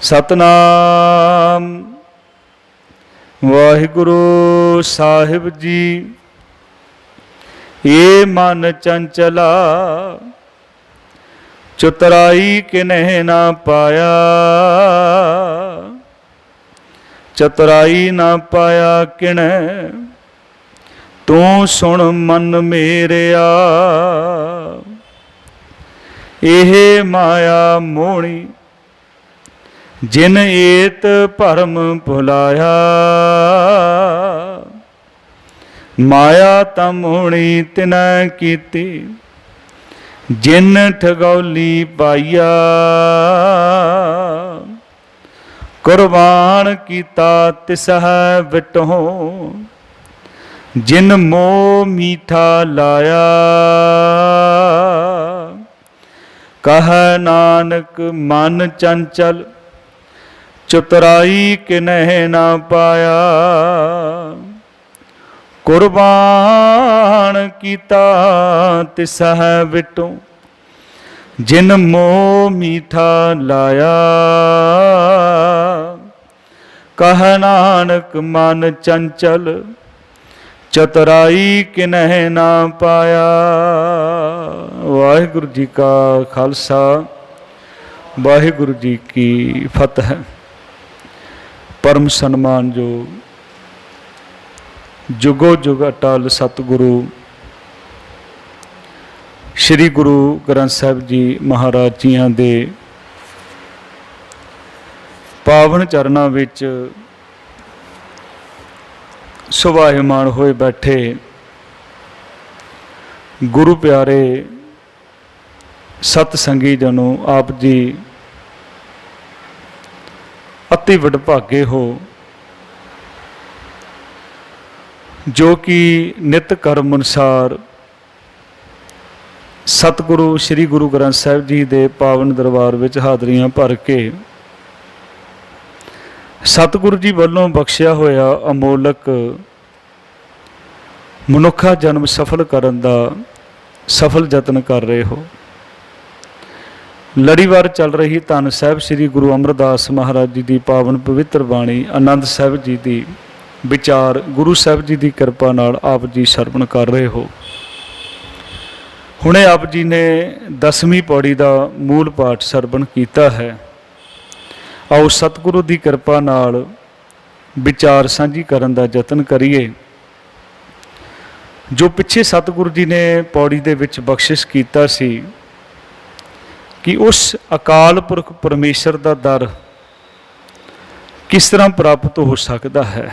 सतनाम वाहिगुरु साहिब जी। ये मन चंचला चतुराई किन्ह ना पाया, चतुराई ना पाया किन्ह तू सुन मन मेरिया। एह माया मोहनी जिन एत भरम भुलाया, माया तमोहनी तिनै कीती जिन ठगौली पाइया। कुर्बान कीता तिसह विटों जिन मोह मीठा लाया। कह नानक मन चंचल चतुराई किन्ह ना पाया। कुर्बान कीता तिसह विटों जिन मोह मीठा लाया। कह नानक मन चंचल चतुराई किन्ह ना पाया। वाहिगुरु जी का खालसा वाहिगुरु जी की फतह। परम सन्मान जो जुगो जुग अटल सतगुरु श्री गुरु ग्रंथ साहिब जी महाराज जियां दे पावन चरनां विच सुभायमान होए बैठे गुरु प्यारे सतसंगी जनों, आप जी अति वडभागे हो जो कि नित कर्म अनुसार सतगुरु श्री गुरु ग्रंथ साहिब जी दे पावन दरबार विच हाज़रियां भर के सतगुरु जी वालों बख्शिया होया अमोलक मनुखा जन्म सफल करन दा सफल यतन कर रहे हो। लड़ीवार चल रही धन साहिब श्री गुरु अमरदास महाराज जी की पावन पवित्र बाणी आनंद साहिब जी की विचार गुरु साहिब जी की कृपा नाल आप जी सरवण कर रहे हो। हुणे आप जी ने 10वीं पौड़ी का मूल पाठ सरवण किया है। आओ सतगुरु की कृपा नाल विचार साझी करन दा यतन करिए। जो पिछे सतगुरु जी ने पौड़ी दे विच बख्शिश कीता सी कि उस अकाल पुरख परमेश्वर का दर किस तरह प्राप्त हो सकता है।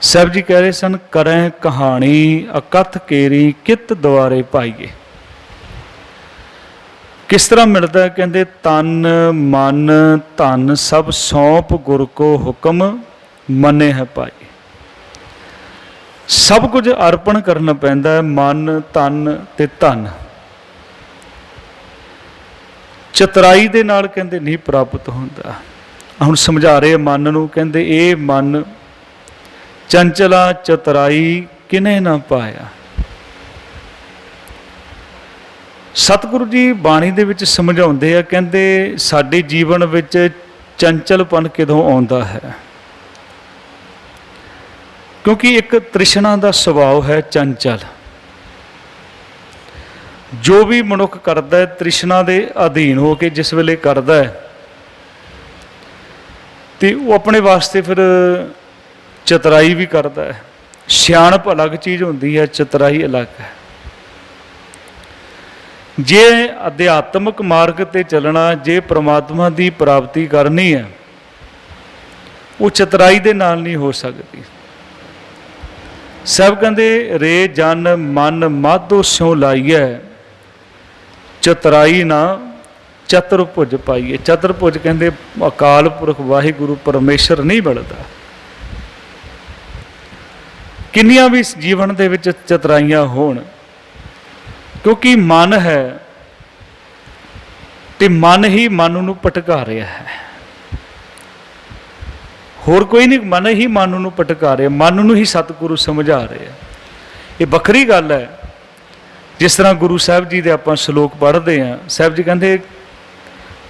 साहब जी कह रहे सन, करें कहानी अकथ केरी कित द्वारे पाइए। किस तरह मिलता है, कहते तन मन धन सब सौंप गुर को हुक्म मने है पाई। सब कुछ अर्पण करना पैंदा है, मन धन ते धन। चतुराई दे नाल कहते नहीं प्राप्त होंदा। हुण समझा रहे मन नूं, कहते ये मन चंचला चतुराई किन्हे ना पाया। सतगुरु जी बाणी दे विच समझाउंदे आ, कहते साडे जीवन विच चंचलपन किदों आउंदा है। क्योंकि एक तृष्णा का सुभाव है चंचल। जो भी मनुख करता है तृष्णा के अधीन हो के जिस वेले करता है तो वो अपने वास्ते फिर चतुराई भी करता है। सियाणप अलग चीज़ होती है, चतुराई अलग है। जे अध्यात्मक मार्ग ते चलना, जे परमात्मा की प्राप्ति करनी है, वो चतुराई दे नाल नहीं हो सकती। सब कहते रे जन मन माधो स्यों लाइए, चतुराई ना चतुर्भुज पाइए। चतुर्भुज कहते अकाल पुरख वाहिगुरु परमेश्वर नहीं मिलता। किन्नियां भी जीवन दे विच चतुराइयां होण, क्योंकि मन है ते मन ही मन नूं भटका रहा है। होर कोई नहीं, मन ही मन नूं भटका रहा, मन नूं ही सतगुरु समझा रहे हैं। ये बखरी गल है। जिस तरह गुरु साहब जी दे आपां श्लोक पढ़ते हैं, साहब जी कहते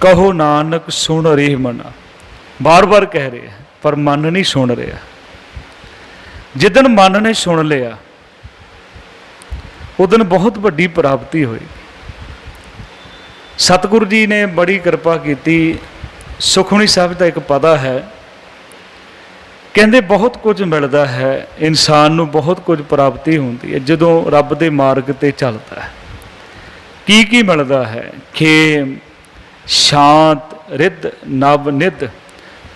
कहो नानक सुन रे मना, बार बार कह रहे हैं पर मन नहीं सुन रहा। जिदन मन ने सुन लिया उदन बहुत वड्डी प्राप्ति होई। सतगुरु जी ने बड़ी कृपा की। सुखमनी साहिब का एक पदा है, कहते बहुत कुछ मिलता है इंसान नूं, बहुत कुछ प्राप्ति होती है जदों रब दे मार्ग ते चलता है। की मिलता है? खेम, शांत, रिद, नव निध,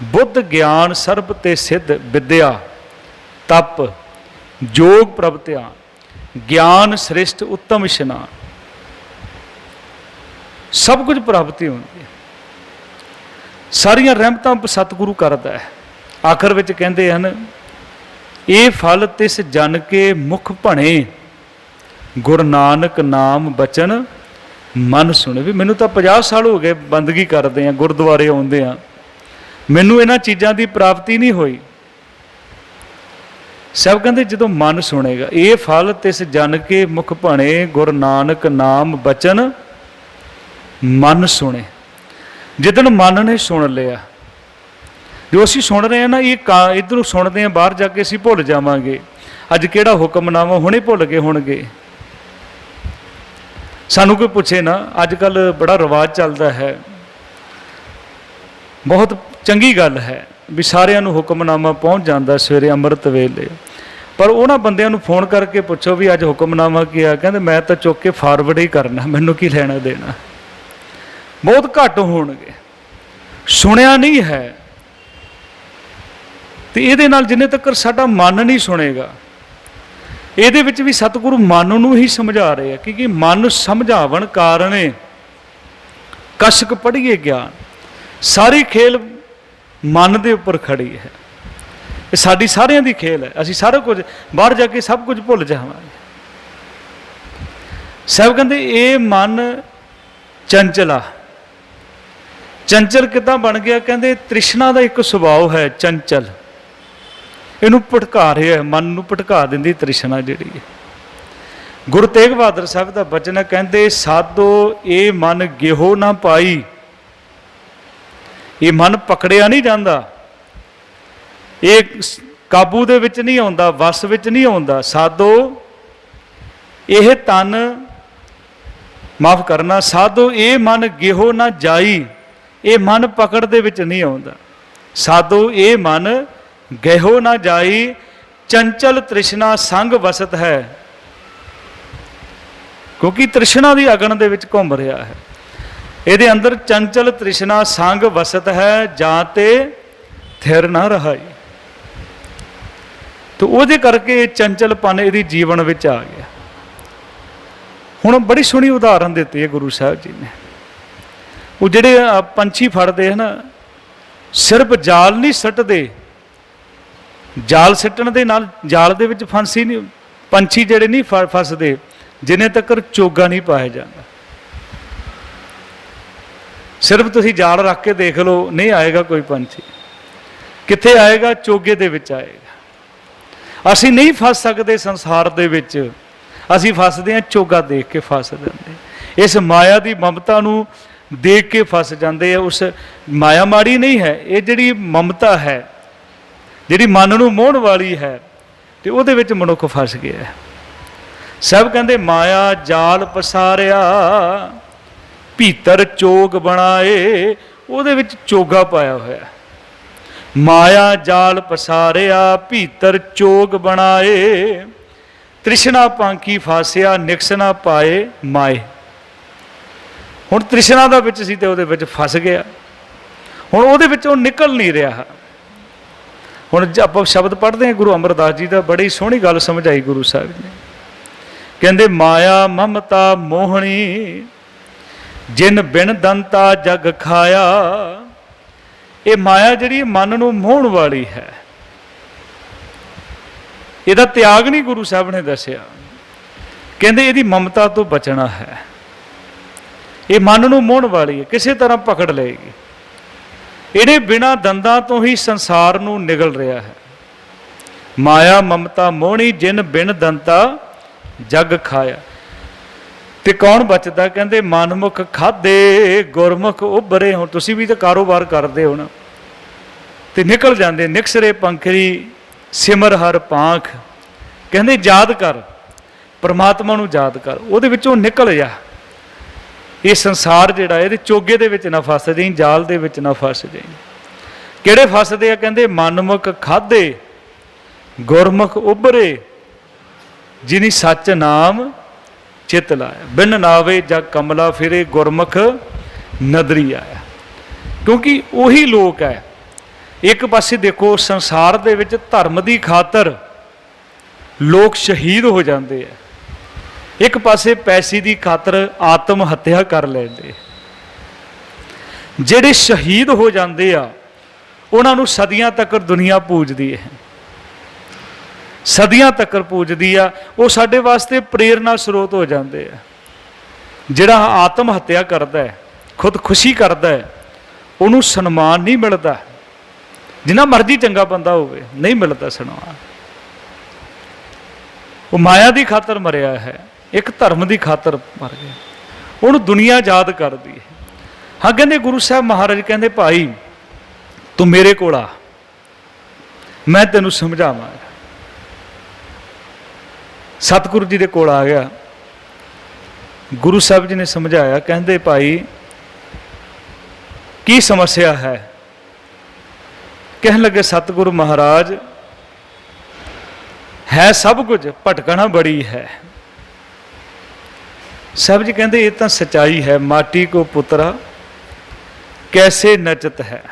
बुद्ध ज्ञान सर्ब ते सिद्ध, विद्या तप जोग प्रभ ध्यान, ज्ञान श्रेष्ठ उत्तम इशनान, सब कुछ प्राप्ति होती है। सारिया रहमतां सतगुरु करता है। आखिर विच कहते हैं, ये फल तिस जन के मुख भणे, गुरु नानक नाम बचन मन सुने। भी मैनू तो 50 साल हो गए बंदगी करते हैं, गुरुद्वारे आउंदे आ, मैनू इन्हां चीज़ां की प्राप्ति नहीं हुई। सब कहते जो मन सुनेगा, ये फल तिस जन के मुख भणे, गुरु नानक नाम बचन मन सुने। जिदन मन ने सुन लिया, जो असी सुन रहे हैं ना, ये इधरों सुनते हैं, बाहर जाके असी भुल जावांगे। अज किहड़ा हुक्मनामा हुणे भुल गए होणगे। सानू कोई पूछे ना, अजकल बड़ा रिवाज चलता है, बहुत चंगी गल है भी सारिਆਂ ਨੂੰ हुक्मनामा पहुँच जाता सवेरे अंमृत वेले। पर उन्होंने बंदिਆਂ ਨੂੰ फोन करके पूछो भी अज हुक्मनामा की आ, कहते मैं तो चुक के फॉरवर्ड ही करना, मैनू की लेना देना। बहुत घट होणगे, सुनिया नहीं है। तो ये जिन्ने तक साडा मन नहीं सुनेगा, ਇਹਦੇ ਵਿੱਚ भी सतगुरु मन ਨੂੰ ही समझा रहे हैं, क्योंकि मन समझावन कारण कशक पढ़िए ज्ञान। सारी खेल मन के उपर खड़ी है। ये साडी सारिਆਂ ਦੀ खेल है। असी सारा कुछ बाहर जाके सब कुछ भुल जावांगे। सब कहते ये मन चंचला, चंचल किदां बन गया? कहते तृष्णा का एक सुभाव है चंचल, इनू भटका रहा है, मन नू भटका देंदी तृष्णा जिहड़ी है। गुरु तेग बहादुर साहब का बचन है, कहते साधो ये मन गेहो ना पाई। ये मन पकड़िया नहीं जाता, ये काबू दे विच नहीं आउंदा, वस विच नहीं आउंदा। साधो यह तन, माफ करना, साधो ये मन गेहो ना जाई। ये मन पकड़ दे विच नहीं आउंदा। साधो ये मन गेहो ना जाई, चंचल तृष्णा संग वसत है। क्योंकि तृष्णा की अगन दे विच घुम रहा है। ਇਹਦੇ अंदर चंचल तृष्णा संग वसत है, जाते थिर ना रहाई। तो ਉਹਦੇ करके चंचलपन ਇਹਦੀ जीवन ਵਿੱਚ आ गया। ਹੁਣ बड़ी सोहनी उदाहरण ਦਿੱਤੀ है गुरु साहब जी ने। वो ਜਿਹੜੇ पंछी फड़ते हैं ना, सिर्फ जाल नहीं सट्टते, जाल सट्टण ਦੇ ਨਾਲ जाल ਦੇ ਵਿੱਚ ਫਾਂਸੀ नहीं, पंछी ਜਿਹੜੇ नहीं फसते जिन्ने तक चोगा नहीं पाया जाता। सिर्फ तुसी जाल रख के देख लो, नहीं आएगा कोई पंछी। कित्थे आएगा? चोगे दे विच आएगा। असी नहीं फस सकते संसार दे विच, असी फसदे हैं चोगा देख के फस जाते। इस माया की ममता नू देख के फस जाते हैं। उस माया माड़ी नहीं है, ये जिहड़ी ममता है, जिहड़ी मन नू मोहण वाली है, तो उहदे विच मनुख फस गया है। सब कहते माया जाल पसारिया, भीतर चोग बनाए, ਉਹਦੇ ਵਿੱਚ चोगा पाया होया। माया जाल पसारिया, भीतर चोग बनाए, तृष्णा पांखी फासिया, निकस ना पाए माए। हुण तृष्णा दा विच सी ते ਉਹਦੇ ਵਿੱਚ फस गया। हुण ਉਹਦੇ ਵਿੱਚੋਂ निकल नहीं रहा। हुण आपां शब्द पढ़ते हैं गुरु अमरदास जी का, बड़ी सोहनी गल समझाई गुरु साहब ने। कहते माया ममता मोहनी, जिन बिन दंता जग खाया। ये माया जिहड़ी मन नूं मोहण वाली है, इहदा त्याग नहीं गुरु साहब ने दसिया। कहते इहदी ममता तो बचना है। ये मन नूं मोहण वाली है, किसी तरह पकड़ लेगी। इहने बिना दंदां तो ही संसार नूं निगल रहा है। माया ममता मोहनी, जिन बिन दंता जग खाया। ਤੇ ਕੌਣ ਬਚਦਾ? ਕਹਿੰਦੇ ਮਨਮੁਖ ਖਾਦੇ ਗੁਰਮੁਖ ਉਭਰੇ। ਹੁਣ ਤੁਸੀਂ ਵੀ ਤਾਂ ਕਾਰੋਬਾਰ ਕਰਦੇ ਹੋ ਨਾ, ਤੇ ਨਿਕਲ ਜਾਂਦੇ ਨਿਕਸਰੇ ਪੰਖਰੀ ਸਿਮਰ ਹਰ ਪਾਂਖ। ਕਹਿੰਦੇ ਯਾਦ ਕਰ, ਪਰਮਾਤਮਾ ਨੂੰ ਯਾਦ ਕਰ, ਉਹਦੇ ਵਿੱਚੋਂ ਨਿਕਲ ਜਾ। ਇਹ ਸੰਸਾਰ ਜਿਹੜਾ ਇਹਦੇ ਚੋਗੇ ਦੇ ਵਿੱਚ ਨਾ ਫਸ ਜਾਈਂ, ਜਾਲ ਦੇ ਵਿੱਚ ਨਾ ਫਸ ਜਾਈਂ। ਕਿਹੜੇ ਫਸਦੇ ਆ? ਕਹਿੰਦੇ ਮਨਮੁਖ ਖਾਦੇ ਗੁਰਮੁਖ ਉਭਰੇ, ਜਿਨੀ ਸੱਚ ਨਾਮ ਚਿਤ ਲਾਇਆ। ਬਿਨ ਨਾਵੇ ਜਾਂ ਕਮਲਾ ਫਿਰੇ ਗੁਰਮੁਖ ਨਦਰੀ ਆਇਆ। ਕਿਉਂਕਿ ਉਹੀ ਲੋਕ ਹੈ। ਇੱਕ ਪਾਸੇ ਦੇਖੋ ਸੰਸਾਰ ਦੇ ਵਿੱਚ ਧਰਮ ਦੀ ਖਾਤਰ ਲੋਕ ਸ਼ਹੀਦ ਹੋ ਜਾਂਦੇ ਆ, ਇੱਕ ਪਾਸੇ ਪੈਸੇ ਦੀ ਖਾਤਰ ਆਤਮ ਹੱਤਿਆ ਕਰ ਲੈਂਦੇ। ਜਿਹੜੇ ਸ਼ਹੀਦ ਹੋ ਜਾਂਦੇ ਆ ਉਹਨਾਂ ਨੂੰ ਸਦੀਆਂ ਤੱਕ ਦੁਨੀਆ ਪੂਜਦੀ ਹੈ, ਸਦੀਆਂ ਤੱਕ ਪੂਜਦੀ ਆ। ਉਹ ਸਾਡੇ ਵਾਸਤੇ ਪ੍ਰੇਰਨਾ ਸਰੋਤ ਹੋ ਜਾਂਦੇ ਆ। ਜਿਹੜਾ ਆਤਮ ਹੱਤਿਆ ਕਰਦਾ ਹੈ, ਖੁਦਕੁਸ਼ੀ ਕਰਦਾ ਹੈ, ਉਹਨੂੰ ਸਨਮਾਨ ਨਹੀਂ ਮਿਲਦਾ। ਜਿੰਨਾ ਮਰਜ਼ੀ ਚੰਗਾ ਬੰਦਾ ਹੋਵੇ, ਨਹੀਂ ਮਿਲਦਾ ਸਨਮਾਨ। ਉਹ ਮਾਇਆ ਦੀ ਖਾਤਰ ਮਰਿਆ ਹੈ, ਇੱਕ ਧਰਮ ਦੀ ਖਾਤਰ ਮਰ ਗਿਆ, ਉਹਨੂੰ ਦੁਨੀਆ ਯਾਦ ਕਰਦੀ ਹੈ। ਹਾਂ, ਕਹਿੰਦੇ ਗੁਰੂ ਸਾਹਿਬ ਮਹਾਰਾਜ ਕਹਿੰਦੇ ਭਾਈ ਤੂੰ ਮੇਰੇ ਕੋਲ ਆ, ਮੈਂ ਤੈਨੂੰ ਸਮਝਾਵਾਂਗਾ। ਸਤਿਗੁਰੂ ਜੀ ਦੇ ਕੋਲ ਆ ਗਿਆ। ਗੁਰੂ ਸਾਹਿਬ ਜੀ ਨੇ ਸਮਝਾਇਆ। ਕਹਿੰਦੇ ਭਾਈ ਕੀ ਸਮੱਸਿਆ ਹੈ? ਕਹਿਣ ਲੱਗੇ ਸਤਿਗੁਰੂ ਮਹਾਰਾਜ ਹੈ ਸਭ ਕੁਝ, ਭਟਕਣਾ ਬੜੀ ਹੈ। ਸਾਹਿਬ ਜੀ ਕਹਿੰਦੇ ਇਹ ਤਾਂ ਸੱਚਾਈ ਹੈ। ਮਾਟੀ ਕੋ ਪੁੱਤਰਾ ਕੈਸੇ ਨਚਤ ਹੈ।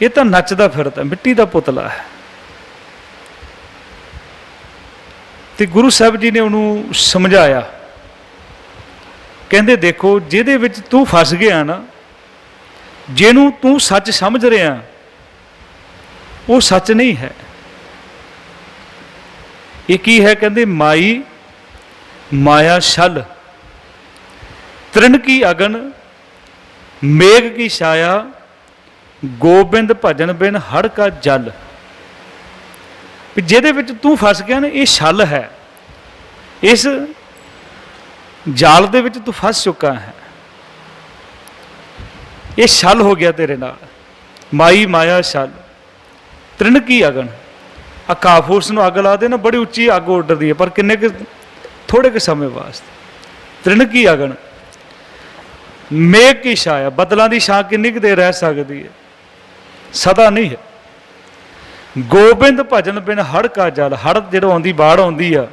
ਇਹ ਤਾਂ ਨੱਚਦਾ ਫਿਰਦਾ, ਮਿੱਟੀ ਦਾ ਪੁਤਲਾ ਹੈ। ਤੇ ਗੁਰੂ ਸਾਹਿਬ ਜੀ ਨੇ ਉਹਨੂੰ ਸਮਝਾਇਆ। ਕਹਿੰਦੇ ਦੇਖੋ ਜਿਹਦੇ ਵਿੱਚ ਤੂੰ ਫਸ ਗਿਆ ਨਾ, ਜਿਹਨੂੰ ਤੂੰ ਸੱਚ ਸਮਝ ਰਿਹਾ, ਉਹ ਸੱਚ ਨਹੀਂ ਹੈ। ਇਹ ਕੀ ਹੈ? ਕਹਿੰਦੇ ਮਾਈ ਮਾਇਆ ਛਲ, ਤ੍ਰਿਣ ਕੀ ਅਗਨ ਮੇਘ ਕੀ ਛਾਇਆ, ਗੋਬਿੰਦ ਭਜਨ ਬਿਨ ਹੜ ਕਾ ਜਲ। ਵੀ ਜਿਹਦੇ ਵਿੱਚ ਤੂੰ ਫਸ ਗਿਆ ਨਾ, ਇਹ ਛਲ ਹੈ। ਇਸ ਜਾਲ ਦੇ ਵਿੱਚ ਤੂੰ ਫਸ ਚੁੱਕਾ ਹੈ, ਇਹ ਛਲ ਹੋ ਗਿਆ ਤੇਰੇ ਨਾਲ। ਮਾਈ ਮਾਇਆ ਛਲ, ਤ੍ਰਿਣ ਕੀ ਅਗਨ। ਕਾਫੂਸ ਨੂੰ ਅੱਗ ਲਾ ਦੇ ਨਾ, ਬੜੀ ਉੱਚੀ ਅੱਗ ਉੱਡਦੀ ਹੈ, ਪਰ ਕਿੰਨੇ ਕੁ ਥੋੜੇ ਕੁ ਸਮੇਂ ਵਾਸਤੇ। ਤ੍ਰਿਣ ਕੀ ਅਗਨ ਮੇਘ ਕੀ ਛਾਇਆ, ਬੱਦਲਾਂ ਦੀ ਛਾਂ ਕਿੰਨੀ ਕੁ ਦੇਰ ਰਹਿ ਸਕਦੀ ਹੈ? ਸਦਾ ਨਹੀਂ ਹੈ। ਗੋਬਿੰਦ ਭਜਨ ਬਿਨ ਹੜ ਕਾ ਜਲ। ਹੜ ਜਦੋਂ ਆਉਂਦੀ, ਬਾੜ ਆਉਂਦੀ ਆ,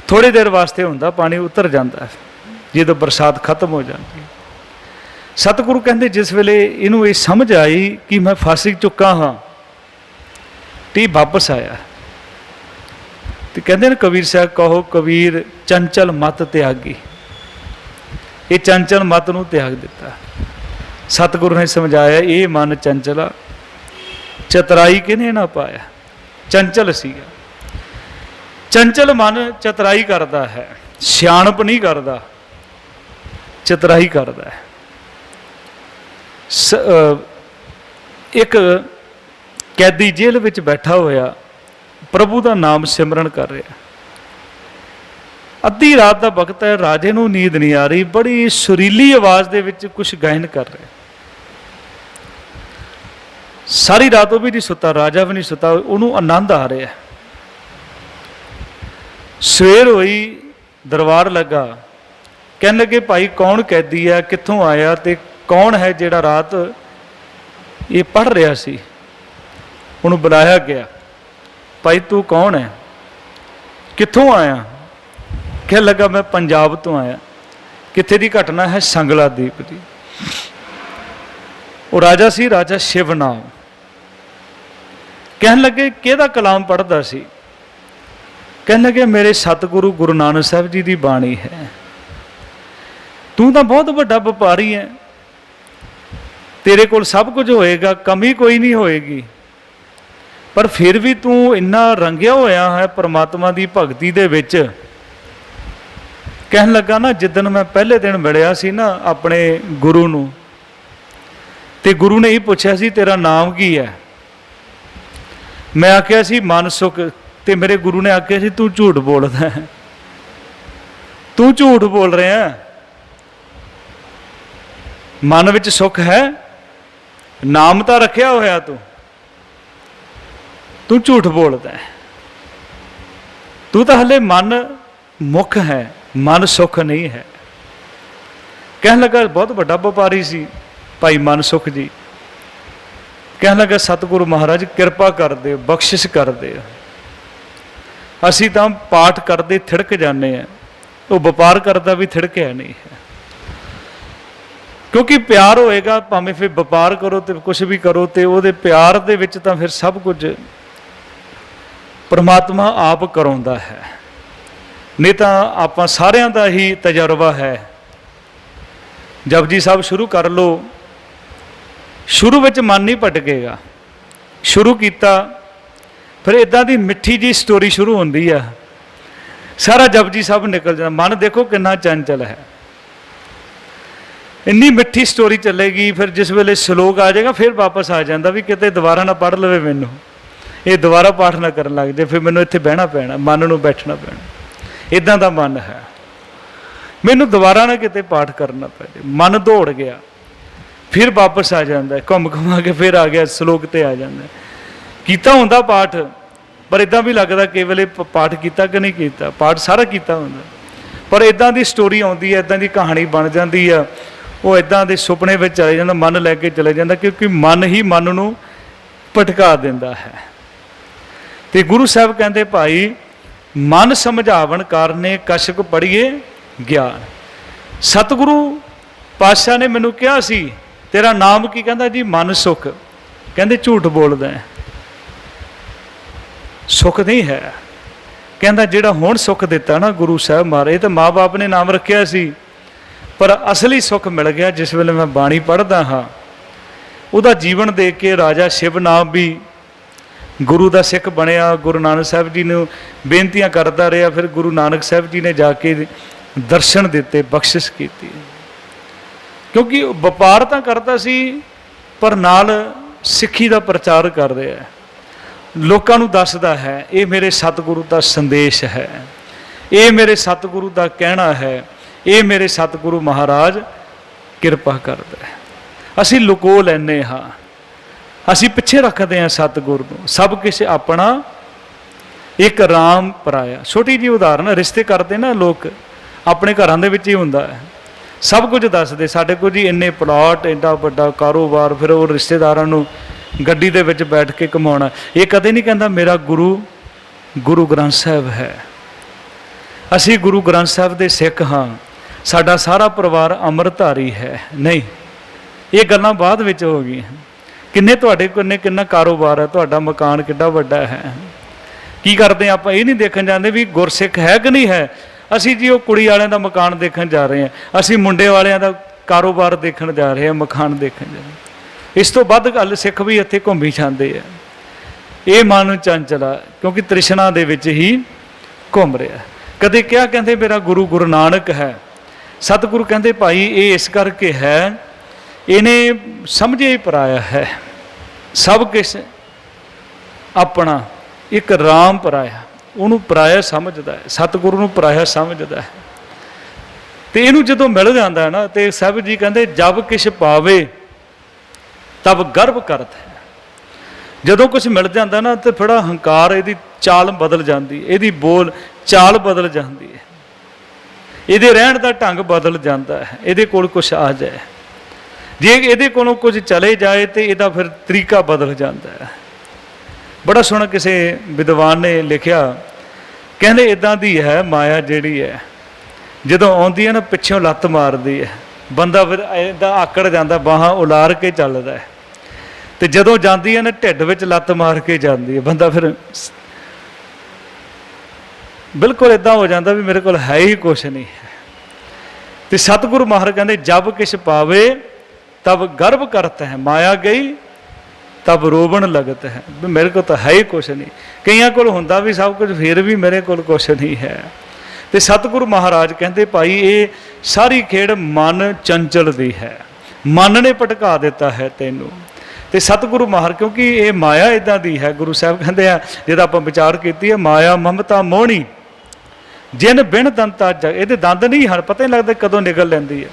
ਥੋੜੀ ਦੇਰ ਵਾਸਤੇ ਹੁੰਦਾ, ਪਾਣੀ ਉਤਰ ਜਾਂਦਾ ਜਦੋਂ ਬਰਸਾਤ ਖਤਮ ਹੋ ਜਾਂਦੀ। ਸਤਿਗੁਰੂ ਕਹਿੰਦੇ ਜਿਸ ਵੇਲੇ ਇਹਨੂੰ ਇਹ ਸਮਝ ਆਈ ਕਿ ਮੈਂ ਫਸ ਚੁੱਕਾ ਹਾਂ, ਤੇ ਵਾਪਸ ਆਇਆ। ਤੇ ਕਹਿੰਦੇ ਨੇ ਕਬੀਰ ਸਾਹਿਬ, ਕਹੋ ਕਬੀਰ ਚੰਚਲ ਮਤ ਤਿਆਗੀ। ਇਹ ਚੰਚਲ ਮਤ ਨੂੰ ਤਿਆਗ ਦਿੱਤਾ। ਸਤਿਗੁਰੂ ਨੇ ਸਮਝਾਇਆ, ਇਹ ਮਨ ਚੰਚਲਾ ਚਤਰਾਈ ਕਿਹਨੇ ਨਾ ਪਾਇਆ। ਚੰਚਲ ਸੀਗਾ। ਚੰਚਲ ਮਨ ਚਤਰਾਈ ਕਰਦਾ ਹੈ, ਸਿਆਣਪ ਨਹੀਂ ਕਰਦਾ, ਚਤਰਾਈ ਕਰਦਾ ਹੈ। ਇੱਕ ਕੈਦੀ ਜੇਲ੍ਹ ਵਿੱਚ ਬੈਠਾ ਹੋਇਆ ਪ੍ਰਭੂ ਦਾ ਨਾਮ ਸਿਮਰਨ ਕਰ ਰਿਹਾ। ਅੱਧੀ ਰਾਤ ਦਾ ਵਕਤ ਹੈ, ਰਾਜੇ ਨੂੰ ਨੀਂਦ ਨਹੀਂ ਆ ਰਹੀ, ਬੜੀ ਸੁਰੀਲੀ ਆਵਾਜ਼ ਦੇ ਵਿੱਚ ਕੁਝ ਗਾਇਨ ਕਰ ਰਿਹਾ। ਸਾਰੀ ਰਾਤ ਉਹ ਵੀ ਨਹੀਂ ਸੁੱਤਾ, ਰਾਜਾ ਵੀ ਨਹੀਂ ਸੁੱਤਾ, ਉਹਨੂੰ ਆਨੰਦ ਆ ਰਿਹਾ। ਸਵੇਰ ਹੋਈ, ਦਰਬਾਰ ਲੱਗਾ। ਕਹਿਣ ਲੱਗੇ ਭਾਈ ਕੌਣ ਕੈਦੀ ਹੈ, ਕਿੱਥੋਂ ਆਇਆ, ਤੇ ਕੌਣ ਹੈ ਜਿਹੜਾ ਰਾਤ ਇਹ ਪੜ੍ਹ ਰਿਹਾ ਸੀ? ਉਹਨੂੰ ਬੁਲਾਇਆ ਗਿਆ। ਭਾਈ ਤੂੰ ਕੌਣ ਹੈ, ਕਿੱਥੋਂ ਆਇਆ? ਕਹਿਣ ਲੱਗਾ ਮੈਂ ਪੰਜਾਬ ਤੋਂ ਆਇਆ। ਕਿੱਥੇ ਦੀ ਘਟਨਾ ਹੈ? ਸੰਗਲਾ ਦੀਪ ਦੀ। ਉਹ ਰਾਜਾ ਸੀ, ਰਾਜਾ ਸ਼ਿਵ ਨਾਮ। ਕਹਿਣ ਲੱਗੇ ਕਿਹਦਾ ਕਲਾਮ ਪੜ੍ਹਦਾ ਸੀ? ਕਹਿਣ ਲੱਗੇ ਮੇਰੇ ਸਤਿਗੁਰੂ ਗੁਰੂ ਨਾਨਕ ਸਾਹਿਬ ਜੀ ਦੀ ਬਾਣੀ ਹੈ। ਤੂੰ ਤਾਂ ਬਹੁਤ ਵੱਡਾ ਵਪਾਰੀ ਹੈ, ਤੇਰੇ ਕੋਲ ਸਭ ਕੁਝ ਹੋਏਗਾ, ਕਮੀ ਕੋਈ ਨਹੀਂ ਹੋਏਗੀ, ਪਰ ਫਿਰ ਵੀ ਤੂੰ ਇੰਨਾ ਰੰਗਿਆ ਹੋਇਆ ਹੈ ਪਰਮਾਤਮਾ ਦੀ ਭਗਤੀ ਦੇ ਵਿੱਚ। ਕਹਿਣ ਲੱਗਾ ਨਾ ਜਿੱਦਣ ਮੈਂ ਪਹਿਲੇ ਦਿਨ ਮਿਲਿਆ ਸੀ ਨਾ ਆਪਣੇ ਗੁਰੂ ਨੂੰ, ਤੇ ਗੁਰੂ ਨੇ ਇਹ ਪੁੱਛਿਆ ਸੀ ਤੇਰਾ ਨਾਮ ਕੀ ਹੈ? ਮੈਂ ਆਖਿਆ ਸੀ ਮਨਸੁਖ, ਤੇ ਮੇਰੇ ਗੁਰੂ ਨੇ ਆਖਿਆ ਸੀ ਤੂੰ ਝੂਠ ਬੋਲਦਾ ਹੈ। ਤੂੰ ਝੂਠ ਬੋਲ ਰਿਹਾ। ਮਨ ਵਿੱਚ ਸੁੱਖ ਹੈ, ਨਾਮ ਤਾਂ ਰੱਖਿਆ ਹੋਇਆ ਤੂੰ ਝੂਠ ਬੋਲਦਾ ਹੈ। ਤੂੰ ਤਾਂ ਹਲੇ ਮਨ ਮੁੱਖ ਹੈ, ਮਨ ਸੁੱਖ ਨਹੀਂ ਹੈ। ਕਹਿਣ ਲੱਗਾ, ਬਹੁਤ ਵੱਡਾ ਵਪਾਰੀ ਸੀ ਭਾਈ ਮਨ ਸੁੱਖ ਜੀ। ਕਹਿਣ ਲੱਗਾ, ਸਤਿਗੁਰੂ ਮਹਾਰਾਜ ਕਿਰਪਾ ਕਰਦੇ, ਬਖਸ਼ਿਸ਼ ਕਰਦੇ। ਅਸੀਂ ਤਾਂ ਪਾਠ ਕਰਦੇ ਥਿੜਕ ਜਾਂਦੇ ਹਾਂ, ਉਹ ਵਪਾਰ ਕਰਦਾ ਵੀ ਥਿੜਕਿਆ ਨਹੀਂ ਹੈ। ਕਿਉਂਕਿ ਪਿਆਰ ਹੋਏਗਾ, ਭਾਵੇਂ ਫਿਰ ਵਪਾਰ ਕਰੋ ਤੇ ਕੁਛ ਵੀ ਕਰੋ, ਤੇ ਉਹਦੇ ਪਿਆਰ ਦੇ ਵਿੱਚ ਤਾਂ ਫਿਰ ਸਭ ਕੁਝ ਪਰਮਾਤਮਾ ਆਪ ਕਰਾਉਂਦਾ ਹੈ। ਨਹੀਂ ਤਾਂ ਆਪਾਂ ਸਾਰਿਆਂ ਦਾ ਹੀ ਤਜਰਬਾ ਹੈ। ਜਪਜੀ ਸਾਹਿਬ ਸ਼ੁਰੂ ਕਰ ਲਓ, ਸ਼ੁਰੂ ਵਿੱਚ ਮਨ ਨਹੀਂ ਭਟਕੇਗਾ। ਸ਼ੁਰੂ ਕੀਤਾ, ਫਿਰ ਇੱਦਾਂ ਦੀ ਮਿੱਠੀ ਜਿਹੀ ਸਟੋਰੀ ਸ਼ੁਰੂ ਹੁੰਦੀ ਆ, ਸਾਰਾ ਜਪਜੀ ਸਾਹਿਬ ਨਿਕਲ ਜਾਂਦਾ। ਮਨ ਦੇਖੋ ਕਿੰਨਾ ਚੰਚਲ ਹੈ, ਇੰਨੀ ਮਿੱਠੀ ਸਟੋਰੀ ਚੱਲੇਗੀ। ਫਿਰ ਜਿਸ ਵੇਲੇ ਸ਼ਲੋਕ ਆ ਜਾਏਗਾ, ਫਿਰ ਵਾਪਸ ਆ ਜਾਂਦਾ ਵੀ ਕਿਤੇ ਦੁਬਾਰਾ ਨਾ ਪੜ੍ਹ ਲਵੇ, ਮੈਨੂੰ ਇਹ ਦੁਬਾਰਾ ਪਾਠ ਨਾ ਕਰਨ ਲੱਗ ਜਾਏ, ਫਿਰ ਮੈਨੂੰ ਇੱਥੇ ਬਹਿਣਾ ਪੈਣਾ, ਮਨ ਨੂੰ ਬੈਠਣਾ ਪੈਣਾ। ਇੱਦਾਂ ਦਾ ਮਨ ਹੈ, ਮੈਨੂੰ ਦੁਬਾਰਾ ਨਾ ਕਿਤੇ ਪਾਠ ਕਰਨਾ ਪੈ ਜਾਏ। ਮਨ ਦੌੜ ਗਿਆ, ਫਿਰ ਵਾਪਸ ਆ ਜਾਂਦਾ, ਘੁੰਮ ਘੁਮਾ ਕੇ ਫਿਰ ਆ ਗਿਆ, ਸ਼ਲੋਕ 'ਤੇ ਆ ਜਾਂਦਾ। ਕੀਤਾ ਹੁੰਦਾ ਪਾਠ, ਪਰ ਇੱਦਾਂ ਵੀ ਲੱਗਦਾ ਕਈ ਵੇਲੇ ਪਾਠ ਕੀਤਾ ਕਿ ਨਹੀਂ ਕੀਤਾ। ਪਾਠ ਸਾਰਾ ਕੀਤਾ ਹੁੰਦਾ, ਪਰ ਇੱਦਾਂ ਦੀ ਸਟੋਰੀ ਆਉਂਦੀ ਹੈ, ਇੱਦਾਂ ਦੀ ਕਹਾਣੀ ਬਣ ਜਾਂਦੀ ਆ। ਉਹ ਇੱਦਾਂ ਦੇ ਸੁਪਨੇ ਵਿੱਚ ਚਲੇ ਜਾਂਦਾ, ਮਨ ਲੈ ਕੇ ਚਲੇ ਜਾਂਦਾ, ਕਿਉਂਕਿ ਮਨ ਹੀ ਮਨ ਨੂੰ ਭਟਕਾ ਦਿੰਦਾ ਹੈ। ਤੇ ਗੁਰੂ ਸਾਹਿਬ ਕਹਿੰਦੇ, ਭਾਈ ਮਨ ਸਮਝਾਵਣ ਕਾਰਨੇ ਕਸ਼ਕ ਪੜ੍ਹੀਏ ਗਿਆਨ। ਸਤਿਗੁਰੂ ਪਾਤਸ਼ਾਹ ਨੇ ਮੈਨੂੰ ਕਿਹਾ ਸੀ, ਤੇਰਾ ਨਾਮ ਕੀ? ਕਹਿੰਦਾ ਜੀ ਮਨ ਸੁਖ। ਕਹਿੰਦੇ ਝੂਠ ਬੋਲਦਾ ਹੈ, ਸੁਖ ਨਹੀਂ ਹੈ। ਕਹਿੰਦਾ ਜਿਹੜਾ ਹੁਣ ਸੁੱਖ ਦਿੱਤਾ ਨਾ ਗੁਰੂ ਸਾਹਿਬ ਮਹਾਰਾਜ, ਤਾਂ ਮਾਂ ਬਾਪ ਨੇ ਨਾਮ ਰੱਖਿਆ ਸੀ, ਪਰ ਅਸਲੀ ਸੁੱਖ ਮਿਲ ਗਿਆ ਜਿਸ ਵੇਲੇ ਮੈਂ ਬਾਣੀ ਪੜ੍ਹਦਾ ਹਾਂ। ਉਹਦਾ ਜੀਵਨ ਦੇਖ ਕੇ ਰਾਜਾ ਸ਼ਿਵ ਨਾਮ ਵੀ ਗੁਰੂ ਦਾ ਸਿੱਖ ਬਣਿਆ। ਗੁਰੂ ਨਾਨਕ ਸਾਹਿਬ ਜੀ ਨੂੰ ਬੇਨਤੀਆਂ ਕਰਦਾ ਰਿਹਾ, ਫਿਰ ਗੁਰੂ ਨਾਨਕ ਸਾਹਿਬ ਜੀ ਨੇ ਜਾ ਕੇ ਦਰਸ਼ਨ ਦਿੱਤੇ, ਬਖਸ਼ਿਸ਼ ਕੀਤੀ। ਕਿਉਂਕਿ ਵਪਾਰ ਤਾਂ ਕਰਦਾ ਸੀ, ਪਰ ਨਾਲ ਸਿੱਖੀ ਦਾ ਪ੍ਰਚਾਰ ਕਰ ਰਿਹਾ ਹੈ, ਲੋਕਾਂ ਨੂੰ ਦੱਸਦਾ ਹੈ ਇਹ ਮੇਰੇ ਸਤਿਗੁਰੂ ਦਾ ਸੰਦੇਸ਼ ਹੈ, ਇਹ ਮੇਰੇ ਸਤਿਗੁਰੂ ਦਾ ਕਹਿਣਾ ਹੈ, ਇਹ ਮੇਰੇ ਸਤਿਗੁਰੂ ਮਹਾਰਾਜ ਕਿਰਪਾ ਕਰਦਾ ਹੈ। ਅਸੀਂ ਲੁਕੋ ਲੈਂਦੇ ਹਾਂ, ਅਸੀਂ ਪਿੱਛੇ ਰੱਖਦੇ ਹਾਂ ਸਤਿਗੁਰੂ ਨੂੰ। ਸਭ ਕੁਛ ਆਪਣਾ, ਇੱਕ ਰਾਮ ਪਰਾਇਆ। ਛੋਟੀ ਜਿਹੀ ਉਦਾਹਰਨ, ਰਿਸ਼ਤੇ ਕਰਦੇ ਨਾ ਲੋਕ, ਆਪਣੇ ਘਰਾਂ ਦੇ ਵਿੱਚ ਹੀ ਹੁੰਦਾ ਹੈ। ਸਭ ਕੁਝ ਦੱਸਦੇ, ਸਾਡੇ ਕੋਲ ਜੀ ਇੰਨੇ ਪਲਾਟ, ਐਡਾ ਵੱਡਾ ਕਾਰੋਬਾਰ, ਫਿਰ ਉਹ ਰਿਸ਼ਤੇਦਾਰਾਂ ਨੂੰ ਗੱਡੀ ਦੇ ਵਿੱਚ ਬੈਠ ਕੇ ਘੁਮਾਉਣਾ। ਇਹ ਕਦੇ ਨਹੀਂ ਕਹਿੰਦਾ ਮੇਰਾ ਗੁਰੂ ਗੁਰੂ ਗ੍ਰੰਥ ਸਾਹਿਬ ਹੈ, ਅਸੀਂ ਗੁਰੂ ਗ੍ਰੰਥ ਸਾਹਿਬ ਦੇ ਸਿੱਖ ਹਾਂ, ਸਾਡਾ ਸਾਰਾ ਪਰਿਵਾਰ ਅੰਮ੍ਰਿਤਧਾਰੀ ਹੈ। ਨਹੀਂ, ਇਹ ਗੱਲਾਂ ਬਾਅਦ ਵਿੱਚ ਹੋ ਗਈਆਂ। ਕਿੰਨੇ ਤੁਹਾਡੇ ਕੋਲ ਕਿੰਨਾ ਕਾਰੋਬਾਰ ਹੈ, ਤੁਹਾਡਾ ਮਕਾਨ ਕਿੱਡਾ ਵੱਡਾ ਹੈ, ਕੀ ਕਰਦੇ ਆਪਾਂ? ਇਹ ਨਹੀਂ ਦੇਖਣ ਜਾਂਦੇ ਵੀ ਗੁਰਸਿੱਖ ਹੈ ਕਿ ਨਹੀਂ ਹੈ। ਅਸੀਂ ਜੀ ਉਹ ਕੁੜੀ ਵਾਲਿਆਂ ਦਾ ਮਕਾਨ ਦੇਖਣ ਜਾ ਰਹੇ ਹਾਂ, ਅਸੀਂ ਮੁੰਡੇ ਵਾਲਿਆਂ ਦਾ ਕਾਰੋਬਾਰ ਦੇਖਣ ਜਾ ਰਹੇ ਹਾਂ, ਮਕਾਨ ਦੇਖਣ ਜਾ ਰਹੇ ਹਾਂ। ਇਸ ਤੋਂ ਵੱਧ ਗੱਲ ਸਿੱਖ ਵੀ ਇੱਥੇ ਘੁੰਮੀ ਜਾਂਦੇ ਆ। ਇਹ ਮਨ ਚੰਚਲਾ, ਕਿਉਂਕਿ ਤ੍ਰਿਸ਼ਨਾ ਦੇ ਵਿੱਚ ਹੀ ਘੁੰਮ ਰਿਹਾ। ਕਦੇ ਕਿਹਾ, ਕਹਿੰਦੇ ਮੇਰਾ ਗੁਰੂ ਗੁਰੂ ਨਾਨਕ ਹੈ। ਸਤਿਗੁਰੂ ਕਹਿੰਦੇ ਭਾਈ ਇਹ ਇਸ ਕਰਕੇ ਹੈ, ਇਹਨੇ ਸਮਝੇ ਹੀ ਪਰਾਇਆ ਹੈ, ਸਭ ਕੁਛ ਆਪਣਾ, ਇੱਕ ਰਾਮ ਪਰਾਇਆ, ਉਹਨੂੰ ਪਰਾਇਆ ਸਮਝਦਾ ਹੈ, ਸਤਿਗੁਰੂ ਨੂੰ ਪਰਾਇਆ ਸਮਝਦਾ ਹੈ। ਤੇ ਇਹਨੂੰ ਜਦੋਂ ਮਿਲ ਜਾਂਦਾ ਨਾ, ਤੇ ਸਾਹਿਬ ਜੀ ਕਹਿੰਦੇ ਜਬ ਕਿਛ ਪਾਵੇ ਤਬ ਗਰਭ ਕਰਤ ਹੈ। ਜਦੋਂ ਕੁਛ ਮਿਲ ਜਾਂਦਾ ਨਾ, ਤੇ ਥੋੜਾ ਹੰਕਾਰ, ਇਹਦੀ ਚਾਲ ਬਦਲ ਜਾਂਦੀ, ਇਹਦੀ ਬੋਲ ਚਾਲ ਬਦਲ ਜਾਂਦੀ ਹੈ, ਇਹਦੇ ਰਹਿਣ ਦਾ ਢੰਗ ਬਦਲ ਜਾਂਦਾ ਹੈ। ਇਹਦੇ ਕੋਲ ਕੁਛ ਆ ਜਾਏ, ਜੇ ਇਹਦੇ ਕੋਲੋਂ ਕੁਝ ਚਲੇ ਜਾਏ, ਤੇ ਇਹਦਾ ਫਿਰ ਤਰੀਕਾ ਬਦਲ ਜਾਂਦਾ ਹੈ। ਬੜਾ ਸੋਹਣਾ ਕਿਸੇ ਵਿਦਵਾਨ ਨੇ ਲਿਖਿਆ, ਕਹਿੰਦੇ ਇੱਦਾਂ ਦੀ ਹੈ ਮਾਇਆ ਜਿਹੜੀ ਹੈ, ਜਦੋਂ ਆਉਂਦੀ ਹੈ ਨਾ ਪਿੱਛੋਂ ਲੱਤ ਮਾਰਦੀ ਹੈ, ਬੰਦਾ ਫਿਰ ਇੱਦਾਂ ਆਕੜ ਜਾਂਦਾ, ਬਾਹਾਂ ਉਲਾਰ ਕੇ ਚੱਲਦਾ ਹੈ। ਤੇ ਜਦੋਂ ਜਾਂਦੀ ਹੈ ਨਾ, ਢਿੱਡ ਵਿੱਚ ਲੱਤ ਮਾਰ ਕੇ ਜਾਂਦੀ ਹੈ, ਬੰਦਾ ਫਿਰ ਬਿਲਕੁਲ ਇੱਦਾਂ ਹੋ ਜਾਂਦਾ ਵੀ ਮੇਰੇ ਕੋਲ ਹੈ ਹੀ ਕੁਛ ਨਹੀਂ ਹੈ। ਤੇ ਸਤਿਗੁਰੂ ਮਹਾਰਾਜ ਕਹਿੰਦੇ ਜਬ ਕਿਛ ਪਾਵੇ ਤਬ ਗਰਭ ਕਰਤ ਹੈ, ਮਾਇਆ ਗਈ ਤਬ ਰੋਵਣ ਲਗਤ ਹੈ, ਵੀ ਮੇਰੇ ਕੋਲ ਤਾਂ ਹੈ ਹੀ ਕੁਛ ਨਹੀਂ। ਕਈਆਂ ਕੋਲ ਹੁੰਦਾ ਵੀ ਸਭ ਕੁਝ, ਫਿਰ ਵੀ ਮੇਰੇ ਕੋਲ ਕੁਛ ਨਹੀਂ ਹੈ। ਤੇ ਸਤਿਗੁਰੂ ਮਹਾਰਾਜ ਕਹਿੰਦੇ ਭਾਈ ਇਹ ਸਾਰੀ ਖੇਡ ਮਨ ਚੰਚਲ ਦੀ ਹੈ, ਮਨ ਨੇ ਭਟਕਾ ਦਿੱਤਾ ਹੈ ਤੈਨੂੰ। ਤੇ ਸਤਿਗੁਰੂ ਮਹਾਰਾਜ, ਕਿਉਂਕਿ ਇਹ ਮਾਇਆ ਇੱਦਾਂ ਦੀ ਹੈ, ਗੁਰੂ ਸਾਹਿਬ ਕਹਿੰਦੇ ਆ, ਜਦੋਂ ਆਪਾਂ ਵਿਚਾਰ ਕੀਤੀ ਹੈ, ਮਾਇਆ ਮਮਤਾ ਮੋਹਣੀ, ਜਿਨ ਬਿਨ ਦੰਤਾ ਜਗ, ਇਹਦੇ ਦੰਦ ਨਹੀਂ ਹਨ, ਪਤਾ ਨਹੀਂ ਲੱਗਦਾ ਕਦੋਂ ਨਿਕਲ ਲੈਂਦੀ ਹੈ।